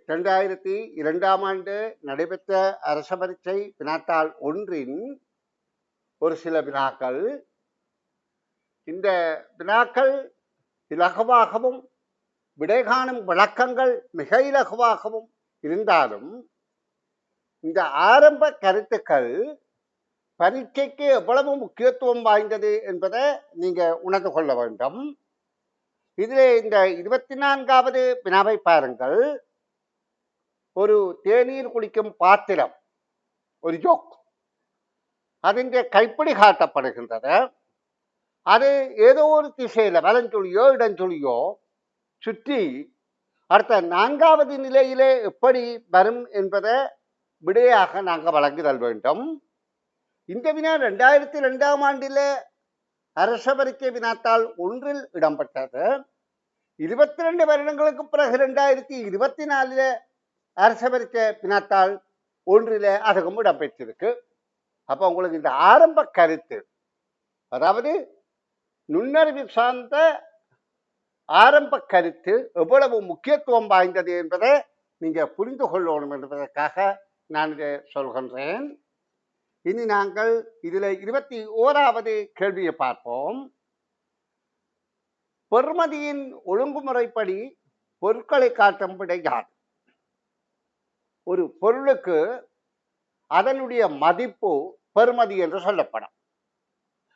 2002 நடைபெற்ற அரச பரீட்சை வினாத்தாள் ஒன்றின் ஒரு சில வினாக்கள். இந்த வினாக்கள் இலகுவாகவும் விடை காணும் விளக்கங்கள் மிக இலகுவாகவும் இருந்தாலும் இந்த ஆரம்ப கருத்துக்கள் பரீட்சைக்கு எவ்வளவு முக்கியத்துவம் வாய்ந்தது என்பதை நீங்க உணர்ந்து கொள்ள வேண்டும். இதில் இந்த 24வது வினாவை பாருங்கள். ஒரு தேநீர் குடிக்கும் பாத்திரம், ஒரு ஜோக், அதின் கைப்பிடி காட்டப்படுகின்றது. அது ஏதோ ஒரு திசையில வலஞ்சொலியோ இடஞ்சொலியோ சுற்றி அடுத்த 4வது நிலையிலே எப்படி வரும் என்பதை விடையாக நாங்கள் வழங்குதல் வேண்டும். இந்த வினா 2002ஆம் ஆண்டில் அரச பரீட்சை வினாத்தாள் ஒன்றில் இடம்பெற்றது. 22 வருடங்களுக்கு பிறகு 2024 அரச பரீட்சை வினாத்தாள் ஒன்றில் அதுவும் இடம்பெற்றிருக்கு. அப்போ உங்களுக்கு இந்த ஆரம்ப கருத்து, அதாவது நுண்ணறிவு சார்ந்த ஆரம்ப கருத்து எவ்வளவு முக்கியத்துவம் வாய்ந்தது என்பதை நீங்க புரிந்து கொள்ளணும் என்பதற்காக நான் இதை சொல்கின்றேன். இனி நாங்கள் இதில் 21வது கேள்வியை பார்ப்போம். பெறுமதியின் ஒழுங்குமுறைப்படி பொருட்களை காட்டும் விடை யார்? ஒரு பொருளுக்கு அதனுடைய மதிப்பு பெறுமதி என்று சொல்லப்படும்.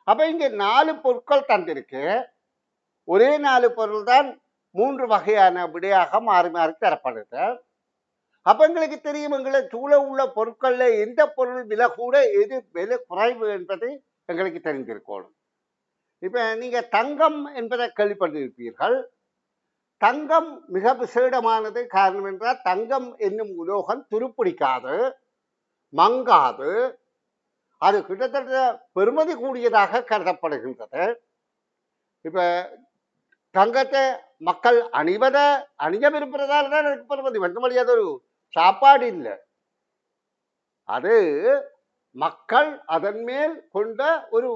அப்ப இங்க 4 பொருட்கள் தந்திருக்கு. ஒரே 4 பொருள் தான் 3 வகையான விடையாக மாறி மாறி தரப்படுது. அப்ப எங்களுக்கு தெரியும், எங்களுக்கு சூழ உள்ள பொருட்கள்ல எந்த பொருள் விலை கூட எது விலை குறைவு என்பது எங்களுக்கு தெரிஞ்சிருக்கணும். இப்ப நீங்க தங்கம் என்பதை கேள்விப்பட்டிருப்பீர்கள். தங்கம் மிக விசேடமானது. காரணம் என்றால் தங்கம் என்னும் உலோகம் துருப்பிடிக்காது, மங்காது. அது கிட்டத்தட்ட பெறுமதி கூடியதாக கருதப்படுகின்றது. இப்ப தங்கத்தை மக்கள் அணிய விரும்புறதால தான் எனக்கு பெறுமதி. மற்றபடி அது ஒரு சாப்பாடு இல்லை. அது மக்கள் அதன் மேல் கொண்ட ஒரு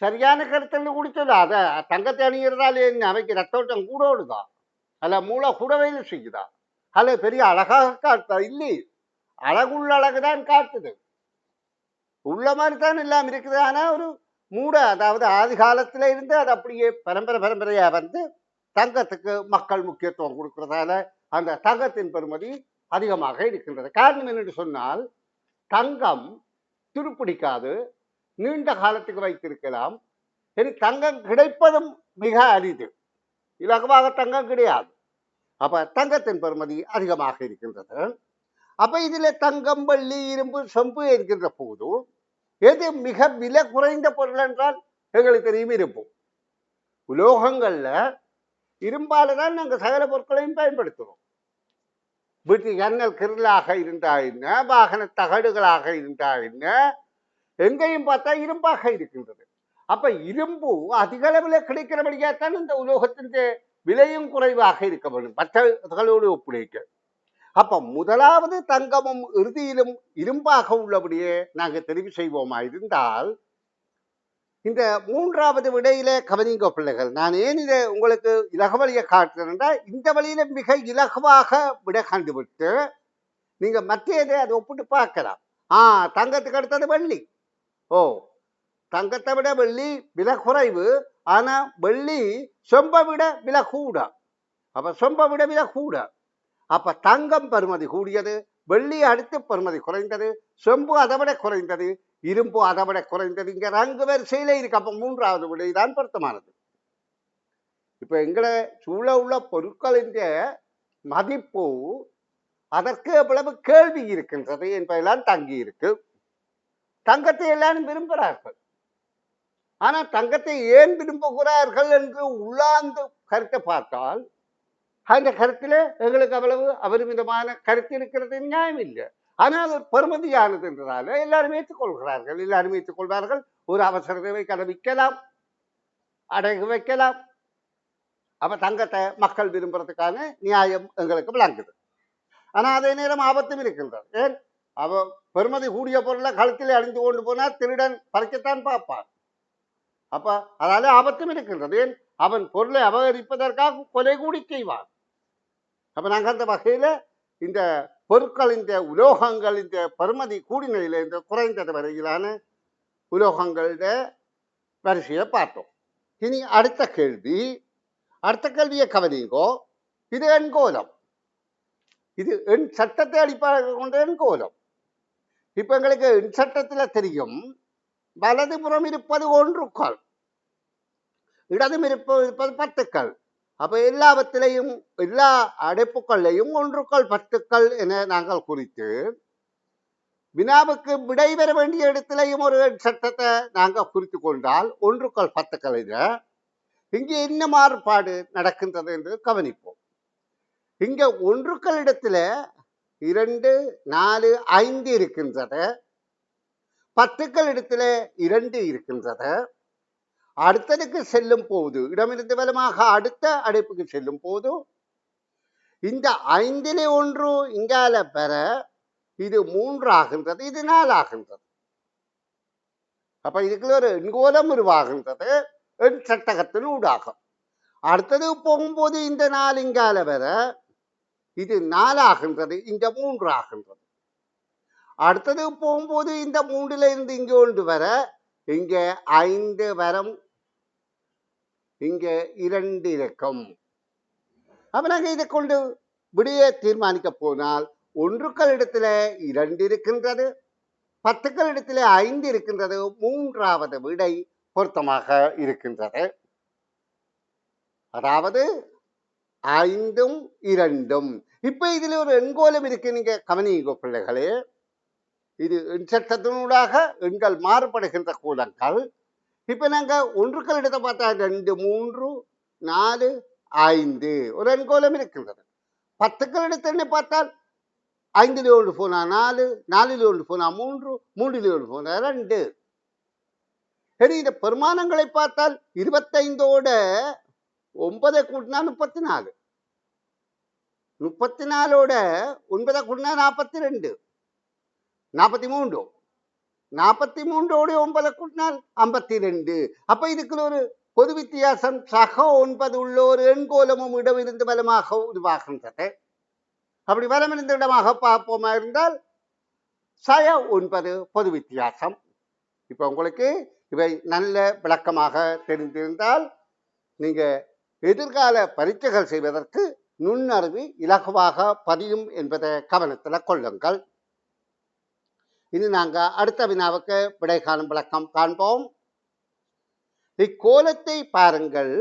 சரியான கருத்தன்னு குடிச்சது. அதை தங்கத்தை அணிகிறதால அவைக்கு ரத்தோட்டம் கூட ஓடுதா, அல்ல மூளை கூட வேலை செய்யுதா, அல்ல பெரிய அழகாக காட்டுதா? இல்லை, அழகுள்ள அழகுதான் காட்டுது. உள்ள மாதிரி தான் எல்லாம் இருக்குது. ஆனா ஒரு மூட, அதாவது ஆதி காலத்துல இருந்து அது அப்படியே பரம்பரையா வந்து தங்கத்துக்கு மக்கள் முக்கியத்துவம் கொடுக்கறதால அந்த தங்கத்தின் பெறுமதி அதிகமாக இருக்கின்றது. காரணம் என்னென்று சொன்னால், தங்கம் துருப்பிடிக்காது, நீண்ட காலத்துக்கு வைத்திருக்கலாம். இனி தங்கம் கிடைப்பதும் மிக அரிது, இலகுவாக தங்கம் கிடையாது. அப்ப தங்கத்தின் பெறுமதி அதிகமாக இருக்கின்றது. அப்ப இதுல தங்கம், வெள்ளி, இரும்பு, செம்பு இருக்கின்ற போது எது மிக விலை குறைந்த பொருள் என்றால் எங்களுக்கு தெரியும் இரும்பு. உலோகங்கள்ல இரும்பால தான் நாங்கள் சகல பொருட்களையும் பயன்படுத்துகிறோம். வீட்டு ஜன்னல் கிருளாக இருந்தா என்ன, வாகன தகடுகளாக இருந்தா என்ன, எங்கேயும் பார்த்தா இரும்பாக இருக்கின்றது. அப்ப இரும்பு அதிக அளவில் கிடைக்கிறபடியாத்தான் இந்த உலோகத்தின் விலையும் குறைவாக இருக்க வேண்டும் மற்றவர்களோடு ஒப்புடைக்க. அப்ப முதலாவது தங்கமும் இறுதியிலும் இரும்பாக உள்ளபடியே நாங்கள் தெரிவு செய்வோமா இருந்தால், இந்த 3வது விடையில கவனிங்க பிள்ளைகள். நான் ஏன் இதை உங்களுக்கு இலகு வழியை காட்டுறேன்னா, இந்த வழியில மிக இலகுவாக விடை கண்டுவிட்டு நீங்க மற்ற அதை ஒப்பிட்டு பார்க்கலாம். தங்கத்துக்கு அடுத்தது வெள்ளி. தங்கத்தை விட வெள்ளி விலை குறைவு, ஆனா வெள்ளி சொம்பை விட விலை கூட. அப்ப சொம்பை விட விலை கூட. அப்ப தங்கம் பெறுமதி கூடியது, வெள்ளி அடுத்து பெறுமதி குறைந்தது, செம்பு அதை விட குறைந்தது, இரும்பு அதை விட குறைந்தது. இங்க ரங்கு வரிசையில இருக்கு. அப்ப 3வது விடைதான் பொருத்தமானது. இப்ப எங்களை சூழ உள்ள பொருட்களின் மதிப்பு அதற்கு எவ்வளவு கேள்வி இருக்கின்றது என்பதெல்லாம் தங்கி இருக்கு. தங்கத்தை எல்லாரும் விரும்புகிறார்கள். ஆனா தங்கத்தை ஏன் விரும்புகிறார்கள் என்று உள்ளாந்து கருத்தை பார்த்தால், அந்த கருத்துல எங்களுக்கு அவ்வளவு அபரிமிதமான கருத்து இருக்கிறது நியாயம் இல்லை. ஆனால் ஒரு பெறுமதியானது என்றதால எல்லாரும் ஏற்றுக்கொள்கிறார்கள், எல்லாரும் ஏற்றுக்கொள்வார்கள். ஒரு அவசர தேவை விற்கலாம், அடகு வைக்கலாம். அப்ப தங்கத்தை மக்கள் விரும்புறதுக்கான நியாயம் எங்களுக்கு விளங்குது. ஆனா அதே நேரம் ஆபத்தும் இருக்கின்றது. ஏன்? பெறுமதி கூடிய பொருளை கழுத்தில் அணிந்து கொண்டு போனால் திருடன் பறிக்கத்தான் பார்ப்பான். அப்ப அதனால ஆபத்தும் இருக்கின்றது. ஏன்? அவன் பொருளை அபகரிப்பதற்காக கொலை கூடி செய்வான். அப்ப நாங்கள் அந்த வகையில இந்த பொருட்களின் உலோகங்களின் பெறுமதி கூடினிலிருந்து குறைந்தது வரையிலான உலோகங்கள வரிசையை பார்த்தோம். இனி அடுத்த கேள்வியை கவனிங்கோ. இது எண்கோலம். இது எண் சட்டத்தை அடிப்படையாக கொண்ட எண்கோலம். இப்ப எங்களுக்கு எண் சட்டத்துல தெரியும், வலதுபுறம் இருப்பது ஒன்றுக்கள், இடதும் இருப்பது 10க்கள். அப்ப எல்லாவற்றிலையும் எல்லா அடைப்புகளையும் ஒன்றுக்கள் 10க்கள் என நாங்கள் குறித்து வினாவுக்கு விடை பெற வேண்டிய இடத்திலையும் ஒரு சட்டத்தை நாங்கள் குறித்து கொண்டால் ஒன்றுக்கள் 10க்கள். இங்கே என்ன மாறுபாடு நடக்கின்றது என்று கவனிப்போம். இங்க ஒன்றுக்கள் இடத்துல 2, 4, 5 இருக்கின்றது. 10க்கள் இடத்துல 2 இருக்கின்றது. அடுத்ததுக்கு செல்லும் போது, இடமிருந்து வலமாக அடுத்த அடைப்புக்கு செல்லும் போது இந்த 5லே 1 இங்கால பெற இது 3 ஆகின்றது, இது 4 ஆகின்றது. அப்ப இதுக்குள்ள ஒரு எண்கோலம் உருவாகின்றது எண் சட்டகத்தின் ஊடாகும். அடுத்தது போகும்போது இந்த 4 இங்கால பெற இது 4 ஆகின்றது, இங்க 3 ஆகின்றது. அடுத்தது போகும்போது இந்த 3ல இருந்து இங்க 1 வர இங்க 5 வரம், இங்க 2 இருக்கும். அப்ப நாங்க இதை கொண்டு விடையை தீர்மானிக்க போனால் ஒன்றுக்கள் இடத்துல 2 இருக்கின்றது, 10க்கள் இடத்துல 5 இருக்கின்றது. 3வது விடை பொருத்தமாக இருக்கின்றது. அதாவது 5ம் 2ம். இப்ப இதுல ஒரு எண்கோலம் இருக்கு, நீங்க கவனிங்க பிள்ளைகளே. இது எண் சட்டத்தினூடாக எண்கள் மாறுபடுகின்ற கோலங்கள். இப்ப நாங்க ஒன்றுக்கள் இடத்தை பார்த்தா 2, 3, 4, 5 ஒரு எண்கோலம் இருக்கின்றது. 10க்கள் இடத்தை பார்த்தால் 5லே 1 போனா 4, 4லே 1 போனா 3, 3லே 1 போனா 2. சரி, இந்த பெருமானங்களை பார்த்தால் 25ஓட 9 கூட்டினா 34, 34ஓட 9 கூட்டினா 42, 43, 43ஓட 9 கூட்டினால் 52. அப்ப இதுக்குள்ள ஒரு பொது வித்தியாசம் சக 9 உள்ள ஒரு எண்கோலமும் இடமிருந்து வலமாக உருவாகின்றது. அப்படி வலமிருந்து இடமாக பார்ப்போமா இருந்தால் சய 9 பொது வித்தியாசம். இப்ப உங்களுக்கு இவை நல்ல விளக்கமாக தெரிந்திருந்தால் நீங்க எதிர்கால பரீட்சைகள் செய்வதற்கு நுண்ணறிவு இலகுவாக பதியும் என்பதை கவனத்தில் கொள்ளுங்கள். இனி நாங்க அடுத்த வினாவுக்கு விடை காணும் விளக்கம் காண்போம். இக்கோலத்தை பாருங்கள்.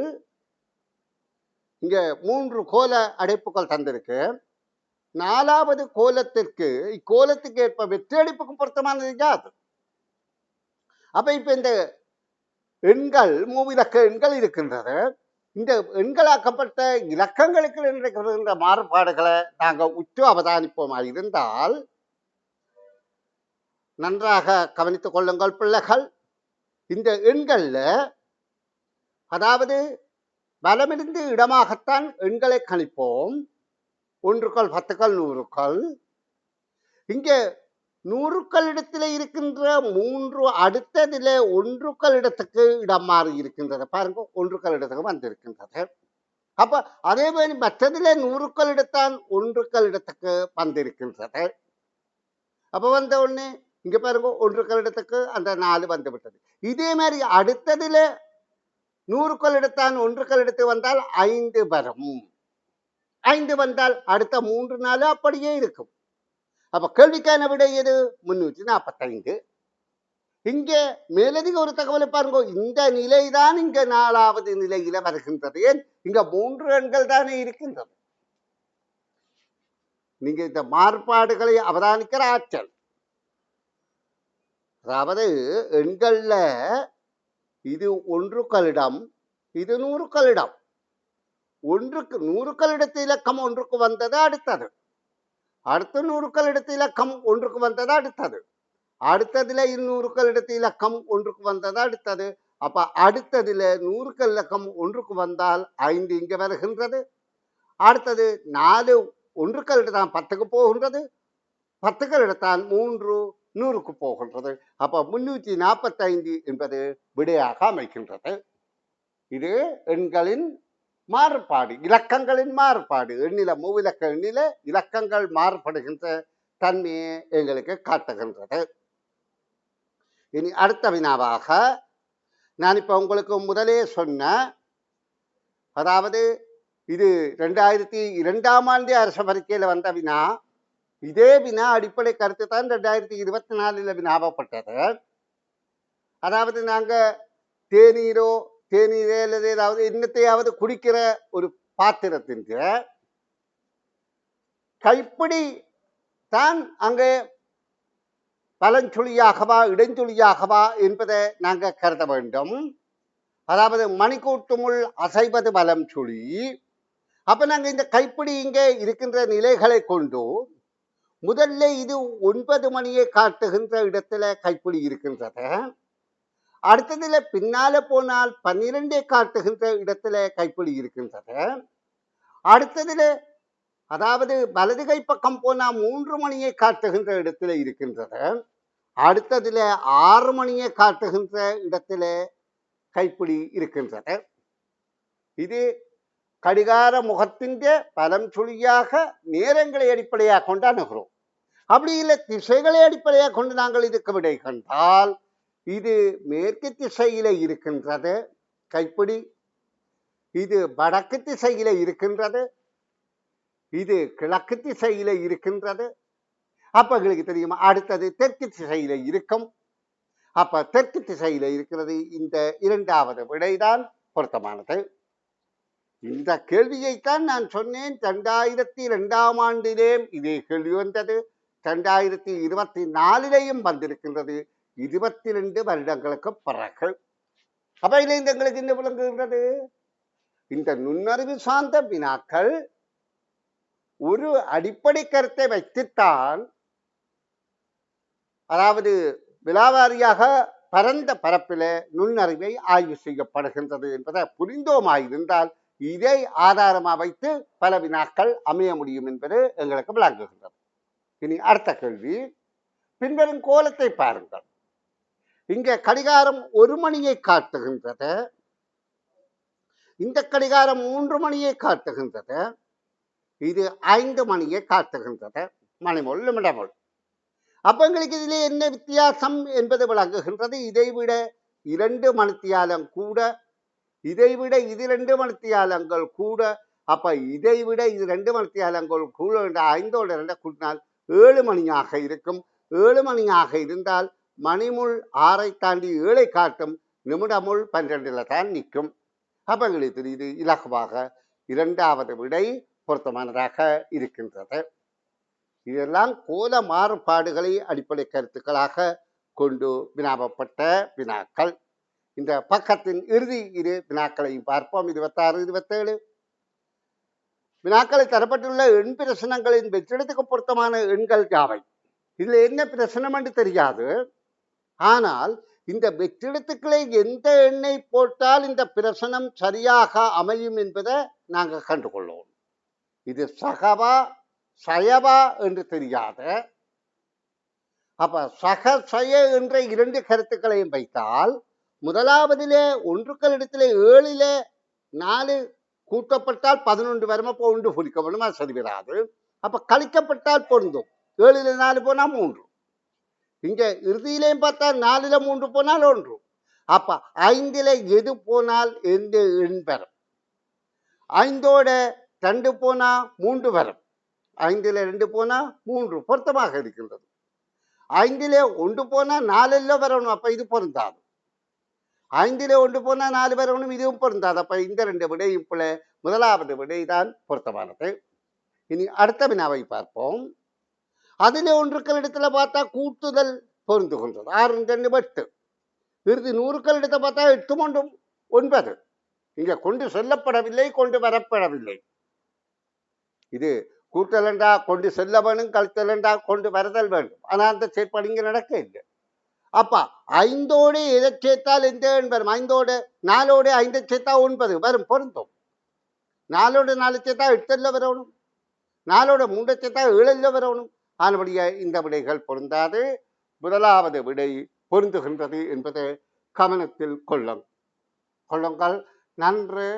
இங்க 3 கோல அடைப்புகள் தந்திருக்கு. 4வது கோலத்திற்கு இக்கோலத்துக்கு ஏற்ப வெற்றி அடைப்புக்கு பொருத்தமானது யாது? அப்ப இப்ப இந்த எண்கள் மூவிலக்க எண்கள் இருக்கின்றது. இந்த எண்களாக்கப்பட்ட இலக்கங்களுக்கு இருக்கின்ற மாறுபாடுகளை நாங்கள் உற்று அவதானிப்போமா இருந்தால் நன்றாக கவனித்துக் கொள்ளுங்கள் பிள்ளைகள். இந்த எண்கள்ல அதாவது வலமிருந்து இடமாகத்தான் எண்களை கணிப்போம். ஒன்றுக்கள், 10க்கள், 100க்கள். இங்க 100க்கள் இடத்துல இருக்கின்ற 3 அடுத்ததுல ஒன்றுக்கள் இடத்துக்கு இடம் மாறி இருக்கின்றது. பாருங்க, ஒன்றுக்கள் இடத்துக்கு வந்திருக்கின்றது. அப்ப அதே மாதிரி மற்றதுல 100க்கள் இடத்தான் ஒன்றுக்கள் இடத்துக்கு வந்திருக்கின்றது. அப்ப வந்த உடனே இங்க பாருங்க, ஒன்றுக்கள் இடத்துக்கு அந்த 4 வந்து விட்டது. இதே மாதிரி அடுத்ததுல 100க்கள் இடத்தான் ஒன்றுக்கள் இடத்து வந்தால் 5 வரும். 5 வந்தால் அடுத்த 3 4 அப்படியே இருக்கும். அப்ப கேள்விக்கான விடை எது? 345. இங்க மேலதிக ஒரு தகவலை பாருங்க. இந்த நிலைதான் இங்க 4வது நிலையில வருகின்றது. ஏன்? இங்க 3 எண்கள் தானே இருக்கின்றது. நீங்க இந்த மாறுபாடுகளை அவதானிக்கிற ஆற்றல். அதாவது எண்கள்ல இது ஒன்றுக்களிடம், இது 100க்களிடம். 100க்கள் இடத்து இலக்கம் 1க்கு வந்தது அடுத்தது. அடுத்த 100க்கள் இடத்து இலக்கம் 1க்கு வந்தது அடுத்தது. அடுத்ததுல 200க்கள் இடத்து இலக்கம் 1க்கு வந்தது அடுத்தது. அப்ப அடுத்ததுல 100க்கள் இலக்கம் 1க்கு வந்தால் 5 இங்க வருகின்றது. அடுத்தது 4 ஒன்றுக்கள் இடத்தான் 10க்கு போகின்றது. 10க்கள் இடத்தான் 3 100க்கு போகின்றது. அப்ப 345 என்பது விடையாக அமைக்கின்றது. இது எண்களின் மாறுபாடு, இலக்கங்களின் மாறுபாடு, எண்ணில மூவிலக்க எண்ணில இலக்கங்கள் மாறுபடுகின்ற தன்மையை எங்களுக்கு காட்டுகின்றது. இனி அடுத்த வினாவாக நான் இப்ப உங்களுக்கு முதலே சொன்ன, அதாவது இது 2002ஆம் ஆண்டு அரசு பரீட்சையில வந்த வினா. இதே வினா அடிப்படை கருத்து தான் 2024 வினாவப்பட்டது. அதாவது நாங்க தேநீரோ தேநீரே அல்லது ஏதாவது இன்னத்தையாவது குடிக்கிற ஒரு பாத்திரத்தின் கைப்பிடி தான் அங்கே பலஞ்சொலியாகவா இடைஞ்சொலியாகவா என்பதை நாங்கள் கருத வேண்டும். அதாவது மணிக்கூட்டுமுள் அசைவது பலம் சுழி. அப்ப நாங்க இந்த கைப்பிடி இங்கே இருக்கின்ற நிலைகளை கொண்டு முதல்ல இது 9 மணியை காட்டுகின்ற இடத்துல கைப்பிடி இருக்கின்றது. அடுத்ததுல பின்னால போனால் 12 காட்டுகின்ற இடத்துல கைப்பிடி இருக்கின்றது. அடுத்ததுல அதாவது வலது கை பக்கம் போனா 3 மணியை காட்டுகின்ற இடத்துல இருக்கின்றது. அடுத்ததுல 6 மணியை காட்டுகின்ற இடத்துல கைப்பிடி இருக்கின்றது. இது கடிகார முகத்தின் பலம் சுழியாக நேரங்களை அடிப்படையாக கொண்டு அணுகிறோம். அப்படி இல்லை திசைகளை அடிப்படையாக கொண்டு நாங்கள் இதுக்கு விடை கண்டால் இது மேற்கு திசையில இருக்கின்றது கைப்பிடி, இது வடக்கு திசையில இருக்கின்றது, இது கிழக்கு திசையில இருக்கின்றது. அப்ப எங்களுக்கு தெரியுமா அடுத்தது தெற்கு திசையில இருக்கும். அப்ப தெற்கு திசையில இருக்கிறது. இந்த இரண்டாவது விடைதான் பொருத்தமானது. இந்த கேள்வியைத்தான் நான் சொன்னேன் 2002ஆம் ஆண்டிலே இதே கேள்வி வந்தது, 2024 வந்திருக்கின்றது, 22 வருடங்களுக்கு பிறகு. அப்ப இதில் எங்களுக்கு என்ன விளங்குகின்றது? இந்த நுண்ணறிவு சார்ந்த வினாக்கள் ஒரு அடிப்படை கருத்தை வைத்துத்தான், அதாவது விலாவாரியாக பரந்த பரப்பில நுண்ணறிவை ஆய்வு செய்யப்படுகின்றது என்பதை புரிந்தோமாயிருந்தால் இதை ஆதாரமாக வைத்து பல வினாக்கள் அமைய முடியும் என்பது எங்களுக்கு விளங்குகின்றது. இனி அடுத்த கேள்வி, பின்வரும் கோலத்தை பாருங்கள். இங்க கடிகாரம் 1 மணியை காட்டுகின்றது, இந்த கடிகாரம் 3 மணியை காட்டுகின்றது, இது 5 மணியை காட்டுகின்றது. மணிமொழி நிமிடமொழி. அப்ப எங்களுக்கு இதிலே என்ன வித்தியாசம் என்பது விளங்குகின்றது. இதைவிட 2 மணித்தியாலம் கூட, இதைவிட இது 2 மணித்தியாலங்கள் கூட. அப்ப இதைவிட இது 2 மணித்தியாலங்கள் கூட 5ஓட 2 கூட்டினால் 7 மணியாக இருக்கும். 7 மணியாக இருந்தால் மணிமுள் 6ஐ தாண்டி 7ஐ காட்டும், நிமிடமுள் 12ல தான் நிற்கும். அப்ப எங்களுக்கு தெரியுது இலகுவாக இரண்டாவது விடை பொருத்தமானதாக இருக்கின்றது. இதெல்லாம் கோல மாறுபாடுகளை அடிப்படை கருத்துக்களாக கொண்டு வினாவப்பட்ட வினாக்கள். இந்த பக்கத்தின் இறுதி இரு வினாக்களை பார்ப்போம். 26, 27 வினாக்களை தரப்பட்டுள்ள எண் பிரசனங்களின் வெற்றிடத்துக்கு பொருத்தமான எண்கள் யாவை? இதுல என்ன பிரசனம் என்று தெரியாது. ஆனால் இந்த வெற்றிடத்துக்களை எந்த எண்ணை போட்டால் இந்த பிரசனம் சரியாக அமையும் என்பதை நாங்கள் கண்டுகொள்வோம். இது சகவா சயவா என்று தெரியாத, அப்ப சக சய என்ற 2 கருத்துக்களையும் வைத்தால் முதலாவதிலே ஒன்றுக்கள் இடத்திலே 7ல 4 கூட்டப்பட்டால் 11 வரும். அப்போ 1 குறிக்கப்படும், அது சரி வராது. அப்ப கழிக்கப்பட்டால் பொருந்தும். 7ல 4 போனா 3. இங்க இறுதியிலையும் பார்த்தா 4ல 3 போனால் 1. அப்ப 5ல எது போனால் எந்த எண் வரும்? 5ஓட 2 போனா 3 வரும். 5ல 2 போனா 3 பொருத்தமாக இருக்கின்றது. 5ல 1 போனா 4 வரணும், அப்ப இது பொருந்தாது. 5ல 1 போனா 4 வரணும், இதுவும் பொருந்தாது. அப்ப இந்த 2 விடையும் போல முதலாவது விடைதான் பொருத்தமானது. இனி அடுத்த வினாவை பார்ப்போம். அதில் ஒன்றுக்கள் இடத்துல பார்த்தா கூட்டுதல் பொருந்துகின்றது. 6 2 8. இறுதி 100க்கள் இடத்தை பார்த்தா 8 1 9. இங்க கொண்டு செல்லப்படவில்லை, கொண்டு வரப்படவில்லை. இது கூட்டல் என்றா கொண்டு செல்ல வேணும், கழித்தல் என்றா கொண்டு வருதல் வேண்டும். ஆனால் அந்த செயற்பாடு இங்க நடக்க இல்லை. அப்ப 5ஓடு எதை சேர்த்தால் எந்த எண் வரும்? 5ஓடு 4ஓடு 5 சேர்த்தா 9 வரும், பொருந்தும். 4ஓடு 4 சேர்த்தா 8ல வரணும், 4ஓடு 3 சேர்த்தா 7ல வரணும். ஆனபடியா இந்த விடைகள் பொருந்தாது. முதலாவது விடை பொருந்துகின்றது என்பதை கவனத்தில் கொள்ளுங்கள். நன்று.